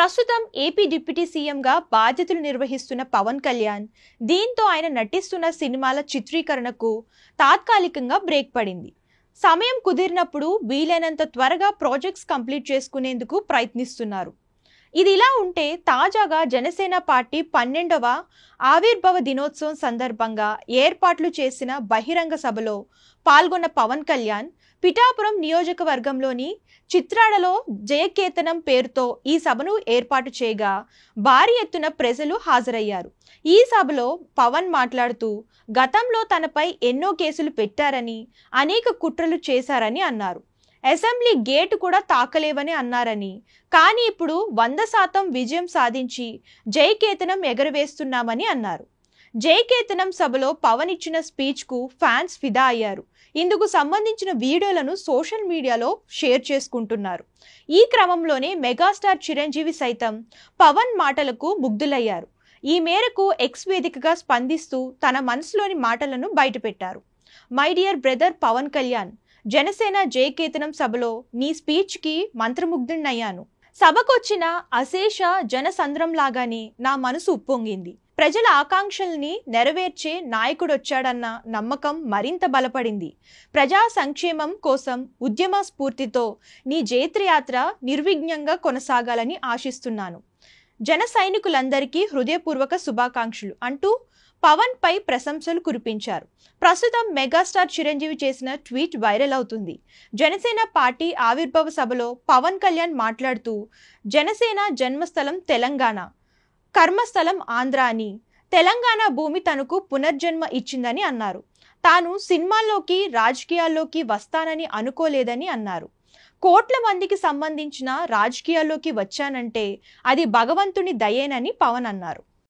ప్రస్తుతం AP deputy సీఎంగా బాధ్యతలు నిర్వహిస్తున్న పవన్ కళ్యాణ్ దీంతో ఆయన నటిస్తున్న సినిమాల చిత్రీకరణకు తాత్కాలికంగా బ్రేక్ పడింది. సమయం కుదిరినప్పుడు వీలైనంత త్వరగా ప్రాజెక్ట్స్ కంప్లీట్ చేసుకునేందుకు ప్రయత్నిస్తున్నారు. ఇది ఇలా ఉంటే తాజాగా జనసేన పార్టీ 12వ ఆవిర్భావ దినోత్సవం సందర్భంగా ఏర్పాట్లు చేసిన బహిరంగ సభలో పాల్గొన్న పవన్ కళ్యాణ్ పిఠాపురం నియోజకవర్గంలోని చిత్రాడలో జయకేతనం పేరుతో ఈ సభను ఏర్పాటు చేయగా భారీ ఎత్తున ప్రజలు హాజరయ్యారు. ఈ సభలో పవన్ మాట్లాడుతూ గతంలో తనపై ఎన్నో కేసులు పెట్టారని, అనేక కుట్రలు చేశారని అన్నారు. అసెంబ్లీ గేటు కూడా తాకలేవని అన్నారని, కానీ ఇప్పుడు 100% విజయం సాధించి జయకేతనం ఎగరవేస్తున్నామని అన్నారు. జయకేతనం సభలో పవన్ ఇచ్చిన స్పీచ్కు ఫ్యాన్స్ ఫిదా అయ్యారు. ఇందుకు సంబంధించిన వీడియోలను సోషల్ మీడియాలో షేర్ చేసుకుంటున్నారు. ఈ క్రమంలోనే మెగాస్టార్ చిరంజీవి సైతం పవన్ మాటలకు ముగ్ధులయ్యారు. ఈ మేరకు ఎక్స్ వేదికగా స్పందిస్తూ తన మనసులోని మాటలను బయటపెట్టారు. My dear brother Pawan Kalyan, Janasena Jayaketanam సభలో నీ స్పీచ్కి మంత్రముగ్ధున్నయ్యాను. సభకొచ్చిన అశేష జనసంద్రం లాగానే నా మనసు ఉప్పొంగింది. ప్రజల ఆకాంక్షల్ని నెరవేర్చే నాయకుడొచ్చాడన్న నమ్మకం మరింత బలపడింది. ప్రజా సంక్షేమం కోసం ఉద్యమ స్ఫూర్తితో నీ జైత్రయాత్ర నిర్విఘ్నంగా కొనసాగాలని ఆశిస్తున్నాను. జన సైనికులందరికీ హృదయపూర్వక శుభాకాంక్షలు అంటూ పవన్ పై ప్రశంసలు కురిపించారు. ప్రస్తుతం మెగాస్టార్ చిరంజీవి చేసిన ట్వీట్ వైరల్ అవుతుంది. జనసేన పార్టీ ఆవిర్భావ సభలో పవన్ కళ్యాణ్ మాట్లాడుతూ జనసేన జన్మస్థలం తెలంగాణ, కర్మస్థలం ఆంధ్ర అని, తెలంగాణ భూమి తనకు పునర్జన్మ ఇచ్చిందని అన్నారు. తాను సినిమాల్లోకి రాజకీయాల్లోకి వస్తానని అనుకోలేదని అన్నారు. కోట్ల మందికి సంబంధించిన రాజకీయాల్లోకి వచ్చానంటే అది భగవంతుని దయేనని పవన్ అన్నారు.